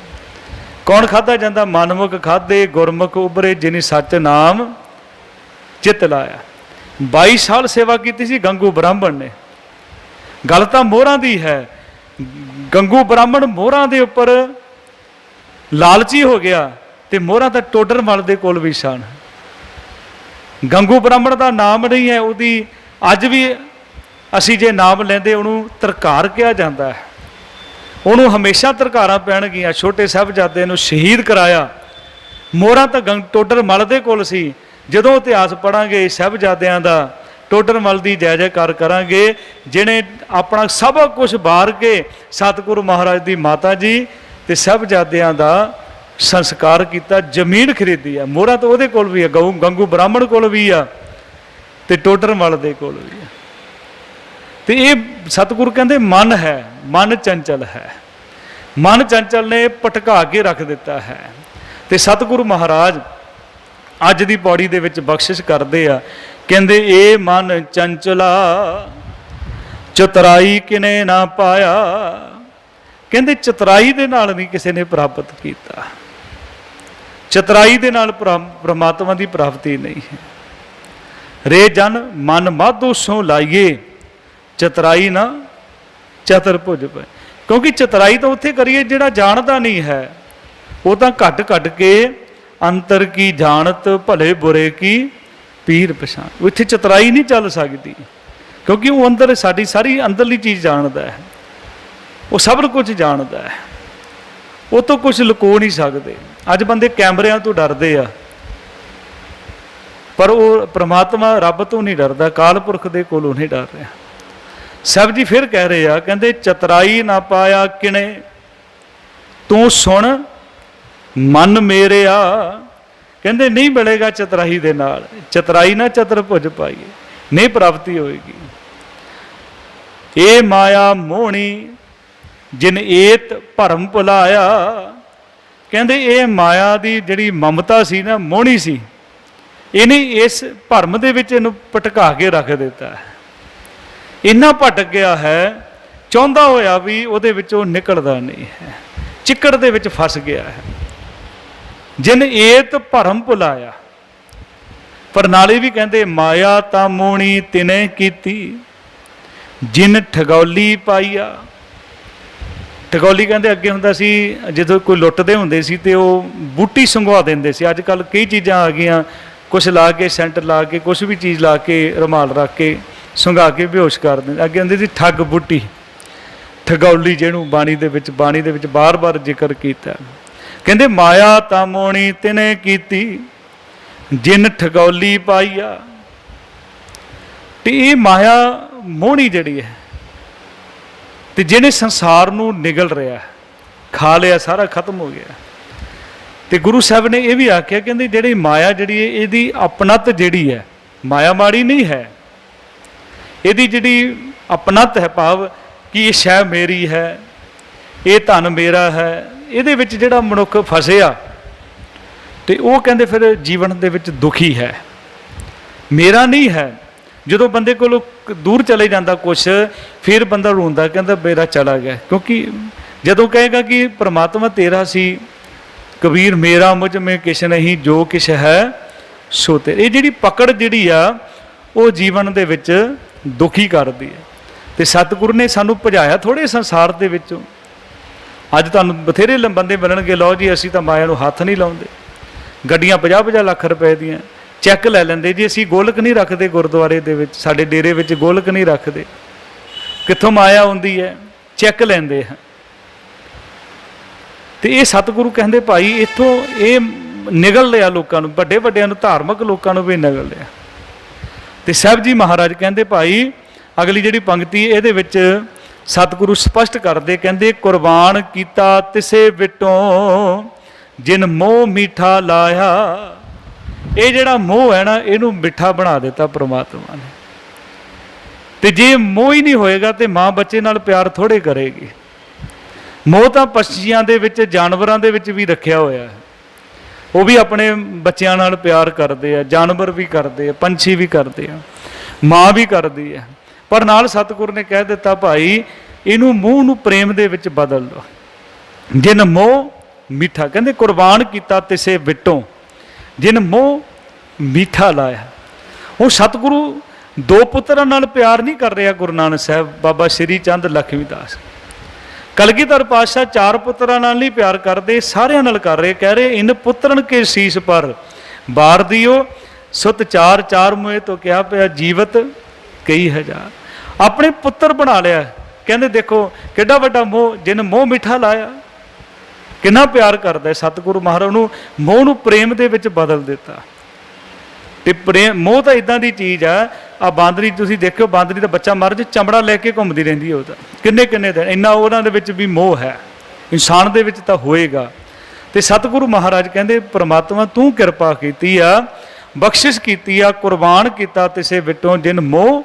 ਕੌਣ ਖਾਧਾ ਜਾਂਦਾ? ਮਨਮੁਖ ਖਾਧੇ ਗੁਰਮੁਖ ਉਭਰੇ, ਜਿਨੀ ਸੱਚ ਨਾਮ ਚਿੱਤ ਲਾਇਆ। 22 ਸਾਲ ਸੇਵਾ ਕੀਤੀ ਸੀ ਗੰਗੂ ਬ੍ਰਾਹਮਣ ਨੇ। ਗੱਲ ਤਾਂ ਮੋਹਰਾਂ ਦੀ ਹੈ। ਗੰਗੂ ਬ੍ਰਾਹਮਣ ਮੋਹਰਾਂ ਦੇ ਉੱਪਰ ਲਾਲਚੀ ਹੋ ਗਿਆ, ਤੇ ਮੋਹਰਾਂ ਤਾਂ ਟੋਡਰ ਮਲ ਦੇ ਕੋਲ ਵੀ ਸਨ। ਗੰਗੂ ਬ੍ਰਾਹਮਣ ਦਾ ਨਾਮ ਨਹੀਂ ਹੈ, ਉਹਦੀ ਅੱਜ ਵੀ ਅਸੀਂ ਜੇ ਨਾਮ ਲੈਂਦੇ ਉਹਨੂੰ ਤਰਕਾਰ ਕਿਹਾ ਜਾਂਦਾ ਹੈ। ਉਹਨੂੰ ਹਮੇਸ਼ਾ ਤਰਕਾਰਾਂ ਪੈਣਗੀਆਂ। ਛੋਟੇ ਸਾਹਿਬਜ਼ਾਦੇ ਨੂੰ ਸ਼ਹੀਦ ਕਰਾਇਆ, ਮੋਹਰਾਂ ਤਾਂ ਟੋਡਰ ਮਲ ਦੇ ਕੋਲ ਸੀ। ਜਦੋਂ ਇਤਿਹਾਸ ਪੜ੍ਹਾਂਗੇ ਸਾਹਿਬਜ਼ਾਦਿਆਂ ਦਾ, ਟੋਡਰ ਮਲ ਦੀ ਜੈ ਜੈਕਾਰ ਕਰਾਂਗੇ, ਜਿਹਨੇ ਆਪਣਾ ਸਭ ਕੁਝ ਵਾਰ ਕੇ ਸਤਿਗੁਰੂ ਮਹਾਰਾਜ ਦੀ ਮਾਤਾ ਜੀ ਤੇ ਸਾਹਿਬਜ਼ਾਦਿਆਂ ਦਾ ਸੰਸਕਾਰ ਕੀਤਾ, ਜ਼ਮੀਨ ਖਰੀਦੀ ਆ। ਮੋਹਰਾਂ ਤਾਂ ਉਹਦੇ ਕੋਲ ਵੀ ਆ, ਗੰਗੂ ਬ੍ਰਾਹਮਣ ਕੋਲ ਵੀ ਆ, ਤੇ ਟੋਡਰ ਮਲ ਦੇ ਕੋਲ ਵੀ ਆ। ਤੇ ਇਹ ਸਤਿਗੁਰੂ ਕਹਿੰਦੇ ਮਨ ਹੈ, ਮਨ ਚੰਚਲ ਹੈ। ਮਨ ਚੰਚਲ ਨੇ ਭਟਕਾ ਕੇ ਰੱਖ ਦਿੱਤਾ ਹੈ। ਤੇ ਸਤਿਗੁਰੂ ਮਹਾਰਾਜ ਅੱਜ ਦੀ ਪੌੜੀ ਦੇ ਵਿੱਚ ਬਖਸ਼ਿਸ਼ ਕਰਦੇ ਆ, ਕਹਿੰਦੇ ਇਹ ਮਨ ਚੰਚਲਾ ਚਤੁਰਾਈ ਕਿਨੇ ਨਾ ਪਾਇਆ। ਕਹਿੰਦੇ ਚਤੁਰਾਈ ਦੇ ਨਾਲ ਨਹੀਂ ਕਿਸੇ ਨੇ ਪ੍ਰਾਪਤ ਕੀਤਾ। ਚਤੁਰਾਈ ਦੇ ਨਾਲ ਪ੍ਰਮਾਤਮਾ ਦੀ ਪ੍ਰਾਪਤੀ ਨਹੀਂ ਹੈ। ਰੇ ਜਨ ਮਨ ਮਾਧੋ ਸੋ ਲਾਈਏ, ਚਤੁਰਾਈ ਨਾ ਚਤੁਰ ਭੁਜ ਪਏ। ਕਿਉਂਕਿ ਚਤੁਰਾਈ ਤਾਂ ਉੱਥੇ ਕਰੀਏ ਜਿਹੜਾ ਜਾਣਦਾ ਨਹੀਂ ਹੈ। ਉਹ ਤਾਂ ਘੱਟ ਘੱਟ ਕੇ ਅੰਤਰ ਕੀ ਜਾਣਤ ਭਲੇ ਬੁਰੇ ਕੀ ਪੀਰ ਪਛਾਣ, ਉੱਥੇ ਚਤੁਰਾਈ ਨਹੀਂ ਚੱਲ ਸਕਦੀ। ਕਿਉਂਕਿ ਉਹ ਅੰਦਰ ਸਾਡੀ ਸਾਰੀ ਅੰਦਰਲੀ ਚੀਜ਼ ਜਾਣਦਾ ਹੈ, ਉਹ ਸਭ ਕੁਝ ਜਾਣਦਾ ਹੈ, ਉਹ ਤੋਂ ਕੁਝ ਲੁਕੋ ਨਹੀਂ ਸਕਦੇ। ਅੱਜ ਬੰਦੇ ਕੈਮਰਿਆਂ ਤੋਂ ਡਰਦੇ ਆ, ਪਰ ਉਹ ਪ੍ਰਮਾਤਮਾ ਰੱਬ ਤੋਂ ਨਹੀਂ ਡਰਦਾ, ਕਾਲ ਪੁਰਖ ਦੇ ਕੋਲੋਂ ਨਹੀਂ ਡਰ ਰਿਹਾ। ਸਾਹਿਬ ਜੀ ਫਿਰ ਕਹਿ ਰਹੇ ਆ, ਕਹਿੰਦੇ ਚਤੁਰਾਈ ਨਾ ਪਾਇਆ ਕਿਣੇ, ਤੂੰ ਸੁਣ ਮਨ ਮੇਰਿਆ। ਕਹਿੰਦੇ ਨਹੀਂ ਮਿਲੇਗਾ ਚਤੁਰਾਈ ਦੇ ਨਾਲ, ਚਤੁਰਾਈ ਨਾ ਚਤੁਰ ਭੁਜ ਪਾਈਏ, ਨਹੀਂ ਪ੍ਰਾਪਤੀ ਹੋਏਗੀ। ਇਹ ਮਾਇਆ ਮੋਹਣੀ ਜਿਨ ਏਤ ਭਰਮ ਭੁਲਾਇਆ। ਕਹਿੰਦੇ ਇਹ ਮਾਇਆ ਦੀ ਜਿਹੜੀ ਮਮਤਾ ਸੀ ਨਾ, ਮੋਹਣੀ ਸੀ, ਇਹਨੇ ਇਸ ਭਰਮ ਦੇ ਵਿੱਚ ਇਹਨੂੰ ਭਟਕਾ ਕੇ ਰੱਖ ਦਿੱਤਾ ਹੈ। ਇੰਨਾ ਭਟਕ ਗਿਆ ਹੈ, ਚਾਹੁੰਦਾ ਹੋਇਆ ਵੀ ਉਹਦੇ ਵਿੱਚੋਂ ਨਿਕਲਦਾ ਨਹੀਂ ਹੈ, ਚਿੱਕੜ ਦੇ ਵਿੱਚ ਫਸ ਗਿਆ ਹੈ। ਜਿਨ ਏਤ ਭਰਮ ਭੁਲਾਇਆ। ਪਰ ਨਾਲੇ ਵੀ ਕਹਿੰਦੇ ਮਾਇਆ ਤਾਂ ਮੋਹਣੀ ਤਿਨੇ ਕੀਤੀ, ਜਿਨ ਠਗੌਲੀ ਪਾਈਆ। ਠਗੌਲੀ ਕਹਿੰਦੇ ਅੱਗੇ ਹੁੰਦਾ ਸੀ, ਜਦੋਂ ਕੋਈ ਲੁੱਟਦੇ ਹੁੰਦੇ ਸੀ ਤੇ ਉਹ ਬੂਟੀ ਸੰਘਵਾ ਦਿੰਦੇ ਸੀ। ਅੱਜ ਕੱਲ੍ਹ ਕਈ ਚੀਜ਼ਾਂ ਆ ਗਈਆਂ, ਕੁਛ ਲਾ ਕੇ, ਸੈਂਟ ਲਾ ਕੇ, ਕੁਛ ਵੀ ਚੀਜ਼ ਲਾ ਕੇ, ਰੁਮਾਲ ਰੱਖ ਕੇ ਸੰਘਾ ਕੇ ਬੇਹੋਸ਼ ਕਰ ਦਿੰਦੇ। ਅੱਗੇ ਹੁੰਦੀ ਸੀ ਠੱਗ ਬੂਟੀ, ਠਗੌਲੀ, ਜਿਹਨੂੰ ਬਾਣੀ ਦੇ ਵਿੱਚ ਬਾਰ-ਬਾਰ ਜ਼ਿਕਰ ਕੀਤਾ। ਕਹਿੰਦੇ ਮਾਇਆ ਤਾਂ ਮੋਹਣੀ ਤਿਨੇ ਕੀਤੀ, ਜਿਨ ਠਗੌਲੀ ਪਾਈਆ। ਤੇ ਇਹ ਮਾਇਆ ਮੋਹਣੀ ਜਿਹੜੀ ਹੈ, ਤੇ ਜਿਹਨੇ ਸੰਸਾਰ ਨੂੰ ਨਿਗਲ ਰਿਹਾ, ਖਾ ਲਿਆ, ਸਾਰਾ ਖਤਮ ਹੋ ਗਿਆ। ਤੇ ਗੁਰੂ ਸਾਹਿਬ ਨੇ ਇਹ ਵੀ ਆਖਿਆ, ਕਹਿੰਦੇ ਜਿਹੜੀ ਮਾਇਆ ਜਿਹੜੀ ਹੈ, ਇਹਦੀ ਆਪਣਤ ਜਿਹੜੀ ਹੈ, ਮਾਇਆ ਮਾੜੀ ਨਹੀਂ ਹੈ। ਇਹਦੀ ਜਿਹੜੀ ਆਪਣਤ ਹੈ, ਭਾਵ ਕਿ ਇਹ ਸ਼ੈ ਮੇਰੀ ਹੈ, ਇਹ ਧਨ ਮੇਰਾ ਹੈ, ਇਹਦੇ ਵਿੱਚ ਜਿਹੜਾ ਮਨੁੱਖ ਫਸਿਆ, ਤੇ ਉਹ ਕਹਿੰਦੇ ਫਿਰ ਜੀਵਨ ਦੇ ਵਿੱਚ ਦੁਖੀ ਹੈ। ਮੇਰਾ ਨਹੀਂ ਹੈ। ਜਦੋਂ ਬੰਦੇ ਕੋਲੋਂ ਦੂਰ ਚਲੇ ਜਾਂਦਾ ਕੁਛ, ਫਿਰ ਬੰਦਾ ਰੋਂਦਾ, ਕਹਿੰਦਾ ਮੇਰਾ ਚਲਾ ਗਿਆ। ਕਿਉਂਕਿ ਜਦੋਂ ਕਹੇਗਾ ਕਿ ਪ੍ਰਮਾਤਮਾ ਤੇਰਾ ਸੀ, ਕਬੀਰ ਮੇਰਾ ਮੁਝ ਮੇਂ ਕਿਛ ਨਹੀਂ, ਜੋ ਕਿਛ ਹੈ ਸੋ ਤੇਰੇ। ਇਹ ਜਿਹੜੀ ਪਕੜ ਜਿਹੜੀ ਆ, ਉਹ ਜੀਵਨ ਦੇ ਵਿੱਚ ਦੁਖੀ ਕਰਦੀ ਹੈ। ਤੇ ਸਤਿਗੁਰੂ ਨੇ ਸਾਨੂੰ ਭਜਾਇਆ ਥੋੜੇ ਸੰਸਾਰ ਦੇ ਵਿੱਚੋਂ। ਅੱਜ ਤੁਹਾਨੂੰ ਬਥੇਰੇ ਬੰਦੇ ਮਿਲਣਗੇ, ਲਓ ਜੀ ਅਸੀਂ ਤਾਂ ਮਾਇਆ ਨੂੰ ਹੱਥ ਨਹੀਂ ਲਾਉਂਦੇ, ਗੱਡੀਆਂ 50-50 ਲੱਖ ਰੁਪਏ ਦੀਆਂ ਚੈੱਕ ਲੈ ਲੈਂਦੇ ਜੀ, ਅਸੀਂ ਗੋਲਕ ਨਹੀਂ ਰੱਖਦੇ ਗੁਰਦੁਆਰੇ ਦੇ ਵਿੱਚ, ਸਾਡੇ ਡੇਰੇ ਵਿੱਚ ਗੋਲਕ ਨਹੀਂ ਰੱਖਦੇ। ਕਿੱਥੋਂ ਮਾਇਆ ਆਉਂਦੀ ਹੈ? ਚੈੱਕ ਲੈਂਦੇ ਆ। ਤੇ ਇਹ ਸਤਿਗੁਰੂ ਕਹਿੰਦੇ ਭਾਈ ਇੱਥੋਂ ਇਹ ਨਿਗਲ ਲਿਆ ਲੋਕਾਂ ਨੂੰ, ਵੱਡੇ ਵੱਡਿਆਂ ਨੂੰ, ਧਾਰਮਿਕ ਲੋਕਾਂ ਨੂੰ ਵੀ ਨਿਗਲ ਲਿਆ। ਤੇ ਸਾਹਿਬ ਜੀ ਮਹਾਰਾਜ ਕਹਿੰਦੇ ਭਾਈ, ਅਗਲੀ ਜਿਹੜੀ ਪੰਕਤੀ ਇਹਦੇ ਵਿੱਚ ਸਤਿਗੁਰੂ ਸਪਸ਼ਟ ਕਰਦੇ, ਕਹਿੰਦੇ ਕੁਰਬਾਨ ਕੀਤਾ ਤਿਸੇ ਵਿਟੋਂ, ਜਿਨ ਮੋਹ ਮੀਠਾ ਲਾਇਆ। ਇਹ ਜਿਹੜਾ ਮੋਹ ਹੈ ਨਾ, ਇਹਨੂੰ ਮਿੱਠਾ ਬਣਾ ਦਿੱਤਾ ਪ੍ਰਮਾਤਮਾ ਨੇ। ਤੇ ਜੇ ਮੋਹ ਹੀ ਨਹੀਂ ਹੋਏਗਾ ਤੇ ਮਾਂ ਬੱਚੇ ਨਾਲ ਪਿਆਰ ਥੋੜੇ ਕਰੇਗੀ। ਮੋਹ ਤਾਂ ਪਸ਼ੀਆਂ ਦੇ ਵਿੱਚ, ਜਾਨਵਰਾਂ ਦੇ ਵਿੱਚ ਵੀ ਰੱਖਿਆ ਹੋਇਆ ਹੈ। ਉਹ ਵੀ ਆਪਣੇ ਬੱਚਿਆਂ ਨਾਲ ਪਿਆਰ ਕਰਦੇ ਆ, ਜਾਨਵਰ ਵੀ ਕਰਦੇ ਆ, ਪੰਛੀ ਵੀ ਕਰਦੇ ਆ, ਮਾਂ ਵੀ ਕਰਦੀ ਹੈ। ਪਰ ਨਾਲ ਸਤਿਗੁਰ ਨੇ ਕਹਿ ਦਿੱਤਾ ਭਾਈ, ਇਹਨੂੰ ਮੂੰਹ ਨੂੰ ਪ੍ਰੇਮ ਦੇ ਵਿੱਚ ਬਦਲ ਲਓ। ਜਿਨ ਮੋਹ ਮਿੱਠਾ, ਕਹਿੰਦੇ ਕੁਰਬਾਨ ਕੀਤਾ ਤਿਸੇ ਵਿਟੋਂ ਜਿਨ ਮੋਹ ਮਿੱਠਾ ਲਾਇਆ। ਹੁਣ ਸਤਿਗੁਰੂ ਦੋ ਪੁੱਤਰਾਂ ਨਾਲ ਪਿਆਰ ਨਹੀਂ ਕਰ ਰਿਹਾ ਗੁਰੂ ਨਾਨਕ ਸਾਹਿਬ, ਬਾਬਾ ਸ਼੍ਰੀ ਚੰਦ ਲਖਮੀ ਦਾਸ। ਕਲਗੀਧਰ ਪਾਤਸ਼ਾਹ ਚਾਰ ਪੁੱਤਰਾਂ ਨਾਲ ਨਹੀਂ ਪਿਆਰ ਕਰਦੇ, ਸਾਰਿਆਂ ਨਾਲ ਕਰ ਰਹੇ। ਕਹਿ ਰਹੇ ਇਨ ਪੁੱਤਰਨ ਕੇ ਸੀਸ ਪਰ ਬਾਰ ਦਿਓ ਸੁਤ ਚਾਰ ਚਾਰ ਮੋਏ ਤੋਂ ਕਿਹਾ ਪਿਆ ਜੀਵਤ ਕਈ ਹਜ਼ਾਰ। ਆਪਣੇ ਪੁੱਤਰ ਬਣਾ ਲਿਆ। ਕਹਿੰਦੇ ਦੇਖੋ ਕਿੱਡਾ ਵੱਡਾ ਮੋਹ, ਜਿਨ ਮੋਹ ਮਿੱਠਾ ਲਾਇਆ। ਕਿੰਨਾ ਪਿਆਰ ਕਰਦਾ ਸਤਿਗੁਰੂ ਮਹਾਰਾਜ ਨੂੰ, ਮੋਹ ਨੂੰ ਪ੍ਰੇਮ ਦੇ ਵਿੱਚ ਬਦਲ ਦਿੱਤਾ। ਤੇ ਪ੍ਰੇਮ ਮੋਹ ਤਾਂ ਇਦਾਂ ਦੀ ਚੀਜ਼ ਆ ਬਾਂਦਰੀ ਤੁਸੀਂ ਦੇਖਿਓ, ਬਾਂਦਰੀ ਦਾ ਬੱਚਾ ਮਰ ਜੇ ਚਮੜਾ ਲੈ ਕੇ ਘੁੰਮਦੀ ਰਹਿੰਦੀ ਹੈ, ਉਹਦਾ ਕਿੰਨੇ ਕਿੰਨੇ ਦਿਨ। ਇੰਨਾ ਉਹਨਾਂ ਦੇ ਵਿੱਚ ਵੀ ਮੋਹ ਹੈ, ਇਨਸਾਨ ਦੇ ਵਿੱਚ ਤਾਂ ਹੋਏਗਾ। ਤੇ ਸਤਿਗੁਰੂ ਮਹਾਰਾਜ ਕਹਿੰਦੇ ਪ੍ਰਮਾਤਮਾ ਤੂੰ ਕਿਰਪਾ ਕੀਤੀ ਆ, ਬਖਸ਼ਿਸ਼ ਕੀਤੀ ਆ, ਕੁਰਬਾਨ ਕੀਤਾ ਤਿਸੇ ਵਿਟੋਂ ਜਿਨ ਮੋਹ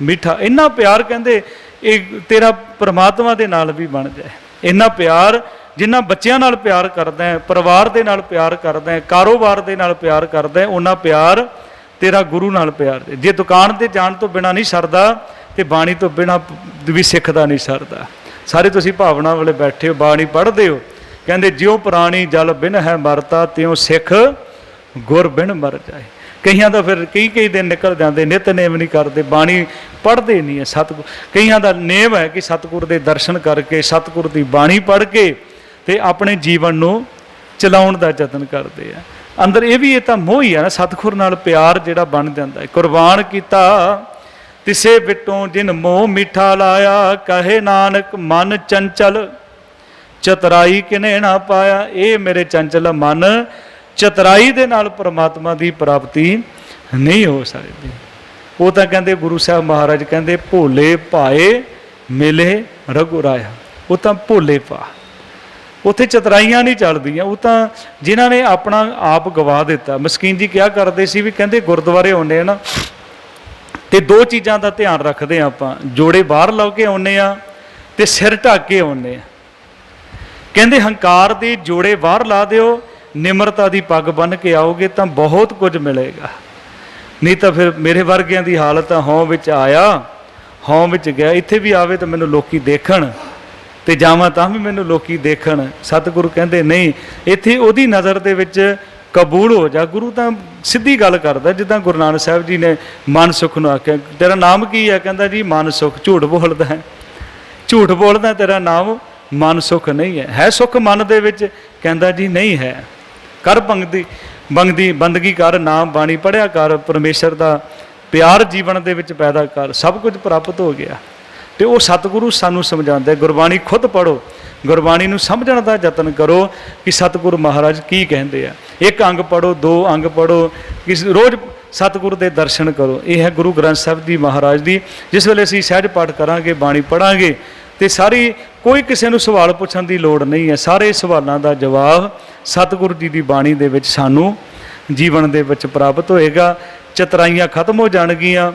ਮਿੱਠਾ। ਇੰਨਾ ਪਿਆਰ ਕਹਿੰਦੇ ਇਹ ਤੇਰਾ ਪ੍ਰਮਾਤਮਾ ਦੇ ਨਾਲ ਵੀ ਬਣ ਜਾਏ। ਇੰਨਾ ਪਿਆਰ ਜਿੰਨਾ ਬੱਚਿਆਂ ਨਾਲ ਪਿਆਰ ਕਰਦਾ ਹੈ, ਪਰਿਵਾਰ ਦੇ ਨਾਲ ਪਿਆਰ ਕਰਦਾ ਹੈ, ਕਾਰੋਬਾਰ ਦੇ ਨਾਲ ਪਿਆਰ ਕਰਦਾ ਹੈ, ਉਹਨਾਂ ਪਿਆਰ ਤੇਰਾ ਗੁਰੂ ਨਾਲ ਪਿਆਰ। ਜੇ ਦੁਕਾਨ 'ਤੇ ਜਾਣ ਤੋਂ ਬਿਨਾਂ ਨਹੀਂ ਸਰਦਾ ਤੇ ਬਾਣੀ ਤੋਂ ਬਿਨਾਂ ਵੀ ਸਿੱਖ ਦਾ ਨਹੀਂ ਸਰਦਾ। ਸਾਰੇ ਤੁਸੀਂ ਭਾਵਨਾ ਵਾਲੇ ਬੈਠੇ ਹੋ, ਬਾਣੀ ਪੜ੍ਹਦੇ ਹੋ। ਕਹਿੰਦੇ ਜਿਉਂ ਪ੍ਰਾਣੀ ਜਲ ਬਿਨ ਹੈ ਮਰਤਾ ਤਿਉਂ ਸਿੱਖ ਗੁਰ ਬਿਨ ਮਰ ਜਾਏ। ਕਈਆਂ ਦਾ ਫਿਰ ਕਈ ਦਿਨ ਨਿਕਲ ਜਾਂਦੇ, ਨਿਤਨੇਮ ਨਹੀਂ ਕਰਦੇ, ਬਾਣੀ ਪੜ੍ਹਦੇ ਨਹੀਂ ਹੈ। ਸਤਿਗੁਰ ਕਈਆਂ ਦਾ ਨੇਮ ਹੈ ਕਿ ਸਤਿਗੁਰ ਦੇ ਦਰਸ਼ਨ ਕਰਕੇ, ਸਤਿਗੁਰ ਦੀ ਬਾਣੀ ਪੜ੍ਹ ਕੇ ਤੇ ਆਪਣੇ ਜੀਵਨ ਨੂੰ ਚਲਾਉਣ ਦਾ ਯਤਨ ਕਰਦੇ ਆ। ਅੰਦਰ ਇਹ ਤਾਂ ਮੋਹ ਹੀ ਆ ਨਾ, ਸਤਿਗੁਰ ਨਾਲ ਪਿਆਰ ਜਿਹੜਾ ਬਣ ਜਾਂਦਾ ਹੈ। ਕੁਰਬਾਨ ਕੀਤਾ ਤਿਸੇ ਵਿਟੋਂ ਜਿਨ ਮੋਹ ਮਿੱਠਾ ਲਾਇਆ, ਕਹੇ ਨਾਨਕ ਮਨ ਚੰਚਲ ਚਤਰਾਈ ਕਿਨੇ ਨਾ ਪਾਇਆ। ਇਹ ਮੇਰੇ ਚੰਚਲ ਮਨ, ਚਤਰਾਈ ਦੇ ਨਾਲ ਪਰਮਾਤਮਾ ਦੀ ਪ੍ਰਾਪਤੀ ਨਹੀਂ ਹੋ ਸਕਦੀ। ਉਹ ਤਾਂ ਕਹਿੰਦੇ ਗੁਰੂ ਸਾਹਿਬ ਮਹਾਰਾਜ ਕਹਿੰਦੇ ਭੋਲੇ ਭਾਏ ਮਿਲੇ ਰਘੁਰਾਇਆ। ਉਹ ਤਾਂ ਭੋਲੇ ਭਾ, ਉੱਥੇ ਚਤਰਾਈਆਂ ਨਹੀਂ ਚੱਲਦੀਆਂ। ਉਹ ਤਾਂ ਜਿਨ੍ਹਾਂ ਨੇ ਆਪਣਾ ਆਪ ਗਵਾ ਦਿੱਤਾ। ਮਸਕੀਨ ਜੀ ਕਿਹਾ ਕਰਦੇ ਸੀ ਵੀ ਕਹਿੰਦੇ ਗੁਰਦੁਆਰੇ ਆਉਂਦੇ ਆ ਨਾ ਤੇ ਦੋ ਚੀਜ਼ਾਂ ਦਾ ਧਿਆਨ ਰੱਖਦੇ ਆ ਆਪਾਂ, ਜੋੜੇ ਬਾਹਰ ਲਾ ਕੇ ਆਉਂਦੇ ਆ ਤੇ ਸਿਰ ਢੱਕ ਕੇ ਆਉਂਦੇ ਆ। ਕਹਿੰਦੇ ਹੰਕਾਰ ਦੇ ਜੋੜੇ ਬਾਹਰ ਲਾ ਦਿਓ, ਨਿਮਰਤਾ ਦੀ ਪੱਗ ਬੰਨ੍ਹ ਕੇ ਆਓਗੇ ਤਾਂ ਬਹੁਤ ਕੁਝ ਮਿਲੇਗਾ। ਨਹੀਂ ਤਾਂ ਫਿਰ ਮੇਰੇ ਵਰਗਿਆਂ ਦੀ ਹਾਲਤ ਆ, ਹਉਂ ਵਿੱਚ ਆਇਆ ਹਉਂ ਵਿੱਚ ਗਿਆ। ਇੱਥੇ ਵੀ ਆਵੇ ਤਾਂ ਮੈਨੂੰ ਲੋਕੀ ਦੇਖਣ ਤੇ ਜਾਵਾਂ ਤਾਂ ਵੀ ਮੈਨੂੰ ਲੋਕੀ ਦੇਖਣ। ਸਤਿਗੁਰੂ ਕਹਿੰਦੇ ਨਹੀਂ, ਇੱਥੇ ਉਹਦੀ ਨਜ਼ਰ ਦੇ ਵਿੱਚ ਕਬੂਲ ਹੋ ਜਾ। ਗੁਰੂ ਤਾਂ ਸਿੱਧੀ ਗੱਲ ਕਰਦਾ, ਜਿੱਦਾਂ ਗੁਰੂ ਨਾਨਕ ਸਾਹਿਬ ਜੀ ਨੇ ਮਨ ਸੁਖ ਨੂੰ ਆਖਿਆ ਤੇਰਾ ਨਾਮ ਕੀ ਹੈ? ਕਹਿੰਦਾ ਜੀ ਮਨ ਸੁਖ। ਝੂਠ ਬੋਲਦਾ ਹੈ, ਝੂਠ ਬੋਲਦਾ, ਤੇਰਾ ਨਾਮ ਮਨ ਸੁਖ ਨਹੀਂ ਹੈ। ਹੈ ਸੁਖ ਮਨ ਦੇ ਵਿੱਚ? ਕਹਿੰਦਾ ਜੀ ਨਹੀਂ ਹੈ। ਕਰ ਬੰਦਗੀ ਕਰ, ਨਾਮ ਬਾਣੀ ਪੜ੍ਹਿਆ ਕਰ, ਪਰਮੇਸ਼ਰ ਦਾ ਪਿਆਰ ਜੀਵਨ ਦੇ ਵਿੱਚ ਪੈਦਾ ਕਰ, ਸਭ ਕੁਝ ਪ੍ਰਾਪਤ ਹੋ ਗਿਆ। ਤੇ ਉਹ ਸਤਿਗੁਰੂ ਸਾਨੂੰ ਸਮਝਾਉਂਦੇ। ਗੁਰਬਾਣੀ ਖੁਦ ਪੜ੍ਹੋ, ਗੁਰਬਾਣੀ ਨੂੰ ਸਮਝਣ ਦਾ ਯਤਨ ਕਰੋ ਕਿ ਸਤਿਗੁਰੂ ਮਹਾਰਾਜ ਕੀ ਕਹਿੰਦੇ ਆ। ਇੱਕ ਅੰਗ ਪੜ੍ਹੋ, ਦੋ ਅੰਗ ਪੜ੍ਹੋ, ਰੋਜ਼ ਸਤਿਗੁਰੂ ਦੇ ਦਰਸ਼ਨ ਕਰੋ। ਇਹ ਹੈ ਗੁਰੂ ਗ੍ਰੰਥ ਸਾਹਿਬ ਜੀ ਮਹਾਰਾਜ ਦੀ। ਜਿਸ ਵੇਲੇ ਅਸੀਂ ਸਹਿਜ ਪਾਠ ਕਰਾਂਗੇ, ਬਾਣੀ ਪੜ੍ਹਾਂਗੇ ਤੇ ਸਾਰੀ ਕੋਈ ਕਿਸੇ ਨੂੰ ਸਵਾਲ ਪੁੱਛਣ ਦੀ ਲੋੜ ਨਹੀਂ ਹੈ। ਸਾਰੇ ਸਵਾਲਾਂ ਦਾ ਜਵਾਬ ਸਤਿਗੁਰੂ ਜੀ ਦੀ ਬਾਣੀ ਦੇ ਵਿੱਚ ਸਾਨੂੰ ਜੀਵਨ ਦੇ ਵਿੱਚ ਪ੍ਰਾਪਤ ਹੋਏਗਾ। ਚਤਰਾਈਆਂ ਖਤਮ ਹੋ ਜਾਣਗੀਆਂ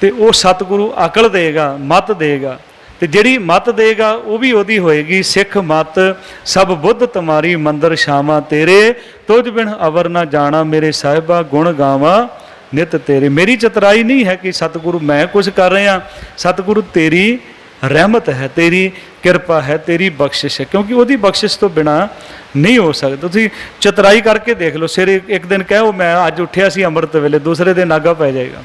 ਤੇ ਉਹ ਸਤਿਗੁਰੂ ਅਕਲ ਦੇਗਾ, ਮੱਤ ਦੇਗਾ। ਤੇ ਜਿਹੜੀ ਮੱਤ ਦੇਗਾ ਉਹ ਵੀ ਉਹਦੀ ਹੋਏਗੀ ਸਿੱਖ ਮੱਤ। ਸਭ ਬੁੱਧ ਤੁਮਾਰੀ ਮੰਦਰ ਸ਼ਾਮਾ ਤੇਰੇ, ਤੁਝ ਬਿਨ ਅਵਰ ਨਾ ਜਾਣਾ ਮੇਰੇ ਸਾਹਿਬਾ ਗੁਣ ਗਾਵਾਂ ਨਿਤ ਤੇਰੇ। ਮੇਰੀ ਚਤਰਾਈ ਨਹੀਂ ਹੈ ਕਿ ਸਤਿਗੁਰੂ ਮੈਂ ਕੁਝ ਕਰ ਰਿਹਾ। ਸਤਿਗੁਰੂ ਤੇਰੀ ਰਹਿਮਤ ਹੈ, ਤੇਰੀ ਕਿਰਪਾ ਹੈ, ਤੇਰੀ ਬਖਸ਼ਿਸ਼ ਹੈ, ਕਿਉਂਕਿ ਉਹਦੀ ਬਖਸ਼ਿਸ਼ ਤੋਂ ਬਿਨਾਂ ਨਹੀਂ ਹੋ ਸਕਦਾ। ਤੁਸੀਂ ਚਤਰਾਈ ਕਰਕੇ ਦੇਖ ਲਓ। ਸਵੇਰੇ ਇੱਕ ਦਿਨ ਕਹੋ ਮੈਂ ਅੱਜ ਉੱਠਿਆ ਸੀ ਅੰਮ੍ਰਿਤ ਵੇਲੇ, ਦੂਸਰੇ ਦਿਨ ਨਾਗਾ ਪੈ ਜਾਏਗਾ।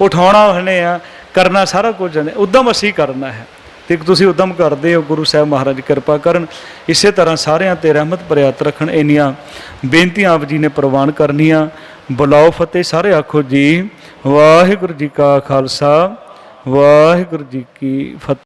ਉਠਾਉਣਾ ਉਹਨੇ ਆ, ਕਰਨਾ ਸਾਰਾ ਕੁਝ ਨੇ, ਉਦਮ ਅਸੀਂ ਕਰਨਾ ਹੈ। ਤੇ ਤੁਸੀਂ ਉਦਮ ਕਰਦੇ ਹੋ, ਗੁਰੂ ਸਾਹਿਬ ਮਹਾਰਾਜ ਕਿਰਪਾ ਕਰਨ। ਇਸੇ ਤਰ੍ਹਾਂ ਸਾਰਿਆਂ ਤੇ ਰਹਿਮਤ ਭਰਿਆ ਹੱਥ ਰੱਖਣ। ਇੰਨੀਆਂ ਬੇਨਤੀਆਂ ਆਪ ਜੀ ਨੇ ਪ੍ਰਵਾਨ ਕਰਨੀਆਂ। ਬੁਲਾਓ ਫਤਿਹ। ਸਾਰੇ ਆਖੋ ਜੀ ਵਾਹਿਗੁਰੂ ਜੀ ਕਾ ਖਾਲਸਾ, ਵਾਹਿਗੁਰੂ ਜੀ ਕੀ ਫਤਿਹ।